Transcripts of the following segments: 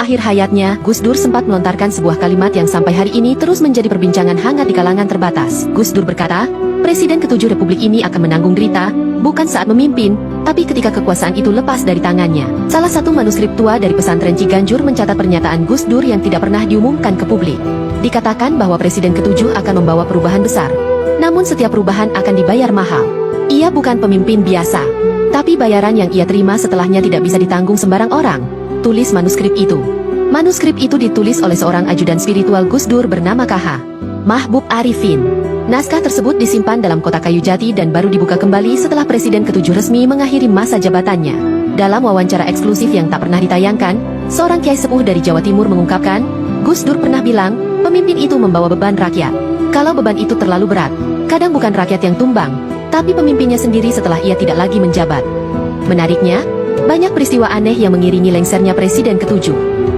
akhir hayatnya, Gus Dur sempat melontarkan sebuah kalimat yang sampai hari ini terus menjadi perbincangan hangat di kalangan terbatas. Gus Dur berkata, Presiden ke-7 Republik ini akan menanggung derita, bukan saat memimpin, tapi ketika kekuasaan itu lepas dari tangannya. Salah satu manuskrip tua dari pesantren Ciganjur mencatat pernyataan Gus Dur yang tidak pernah diumumkan ke publik. Dikatakan bahwa Presiden ke-7 akan membawa perubahan besar. Namun setiap perubahan akan dibayar mahal. Ia bukan pemimpin biasa, tapi bayaran yang ia terima setelahnya tidak bisa ditanggung sembarang orang. Tulis manuskrip itu. Manuskrip itu ditulis oleh seorang ajudan spiritual Gus Dur bernama KH Mahbub Arifin. Naskah tersebut disimpan dalam kotak kayu jati dan baru dibuka kembali setelah Presiden ke-7 resmi mengakhiri masa jabatannya. Dalam wawancara eksklusif yang tak pernah ditayangkan, seorang kiai sepuh dari Jawa Timur mengungkapkan, Gus Dur pernah bilang, pemimpin itu membawa beban rakyat. Kalau beban itu terlalu berat, kadang bukan rakyat yang tumbang, tapi pemimpinnya sendiri setelah ia tidak lagi menjabat. Menariknya, banyak peristiwa aneh yang mengiringi lengsernya Presiden ke-7.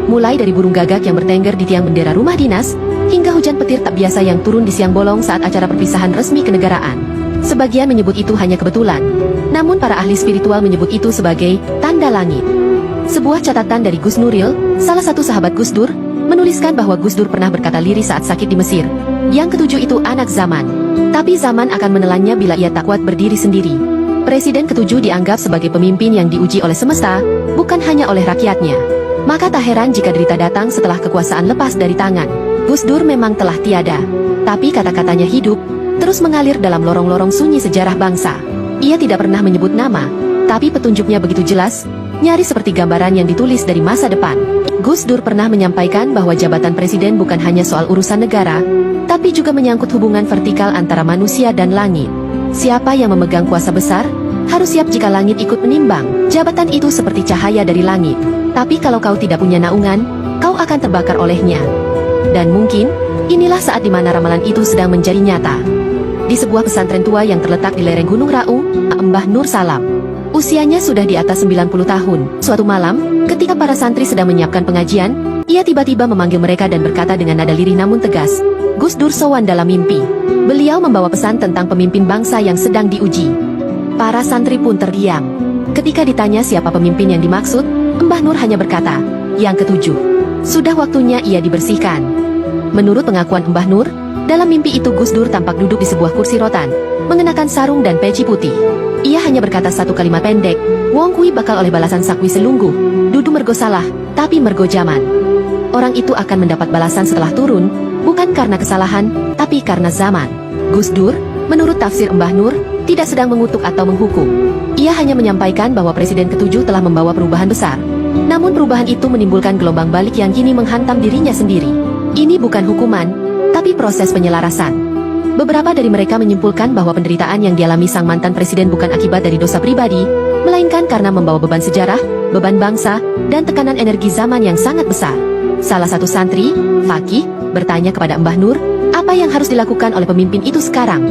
Mulai dari burung gagak yang bertengger di tiang bendera rumah dinas, hingga hujan petir tak biasa yang turun di siang bolong saat acara perpisahan resmi kenegaraan. Sebagian menyebut itu hanya kebetulan, namun para ahli spiritual menyebut itu sebagai tanda langit. Sebuah catatan dari Gus Nuril, salah satu sahabat Gus Dur, menuliskan bahwa Gus Dur pernah berkata lirih saat sakit di Mesir. Yang ke-7 itu anak zaman, tapi zaman akan menelannya bila ia tak kuat berdiri sendiri. Presiden ke-7 dianggap sebagai pemimpin yang diuji oleh semesta, bukan hanya oleh rakyatnya. Maka tak heran jika derita datang setelah kekuasaan lepas dari tangan. Gus Dur memang telah tiada, tapi kata-katanya hidup, terus mengalir dalam lorong-lorong sunyi sejarah bangsa. Ia tidak pernah menyebut nama, tapi petunjuknya begitu jelas, nyaris seperti gambaran yang ditulis dari masa depan. Gus Dur pernah menyampaikan bahwa jabatan presiden bukan hanya soal urusan negara, tapi juga menyangkut hubungan vertikal antara manusia dan langit. Siapa yang memegang kuasa besar, harus siap jika langit ikut menimbang. Jabatan itu seperti cahaya dari langit. Tapi kalau kau tidak punya naungan, kau akan terbakar olehnya. Dan mungkin, inilah saat di mana ramalan itu sedang menjadi nyata. Di sebuah pesantren tua yang terletak di lereng Gunung Raung, Mbah Nur Salam. Usianya sudah di atas 90 tahun. Suatu malam, ketika para santri sedang menyiapkan pengajian, ia tiba-tiba memanggil mereka dan berkata dengan nada lirih namun tegas, Gus Dur sowan dalam mimpi. Beliau membawa pesan tentang pemimpin bangsa yang sedang diuji. Para santri pun terdiam. Ketika ditanya siapa pemimpin yang dimaksud, Mbah Nur hanya berkata, yang ke-7. Sudah waktunya ia dibersihkan. Menurut pengakuan Mbah Nur, dalam mimpi itu Gus Dur tampak duduk di sebuah kursi rotan, mengenakan sarung dan peci putih. Ia hanya berkata satu kalimat pendek, Wong kui bakal oleh balasan sakwi selungguh, dudu mergo salah, tapi mergo jaman. Orang itu akan mendapat balasan setelah turun, bukan karena kesalahan, tapi karena zaman. Gus Dur, menurut tafsir Mbah Nur, tidak sedang mengutuk atau menghukum. Ia hanya menyampaikan bahwa Presiden ke-7 telah membawa perubahan besar. Namun perubahan itu menimbulkan gelombang balik yang kini menghantam dirinya sendiri. Ini bukan hukuman, tapi proses penyelarasan. Beberapa dari mereka menyimpulkan bahwa penderitaan yang dialami sang mantan presiden bukan akibat dari dosa pribadi, melainkan karena membawa beban sejarah, beban bangsa, dan tekanan energi zaman yang sangat besar. Salah satu santri, Fakih, bertanya kepada Mbah Nur, apa yang harus dilakukan oleh pemimpin itu sekarang?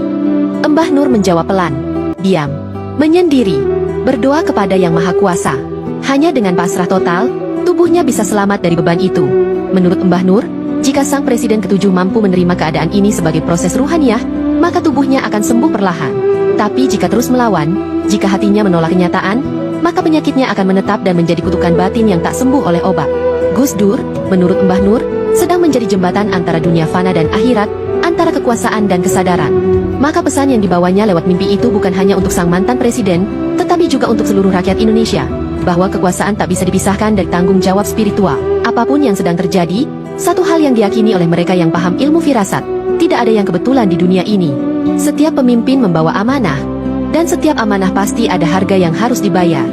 Mbah Nur menjawab pelan, diam, menyendiri, berdoa kepada Yang Maha Kuasa. Hanya dengan pasrah total, tubuhnya bisa selamat dari beban itu. Menurut Mbah Nur, jika sang presiden ke-7 mampu menerima keadaan ini sebagai proses ruhaniah, maka tubuhnya akan sembuh perlahan. Tapi jika terus melawan, jika hatinya menolak kenyataan, maka penyakitnya akan menetap dan menjadi kutukan batin yang tak sembuh oleh obat. Gus Dur, menurut Mbah Nur, sedang menjadi jembatan antara dunia fana dan akhirat, antara kekuasaan dan kesadaran. Maka pesan yang dibawanya lewat mimpi itu bukan hanya untuk sang mantan presiden, tetapi juga untuk seluruh rakyat Indonesia, bahwa kekuasaan tak bisa dipisahkan dari tanggung jawab spiritual. Apapun yang sedang terjadi, satu hal yang diyakini oleh mereka yang paham ilmu firasat, tidak ada yang kebetulan di dunia ini. Setiap pemimpin membawa amanah, dan setiap amanah pasti ada harga yang harus dibayar.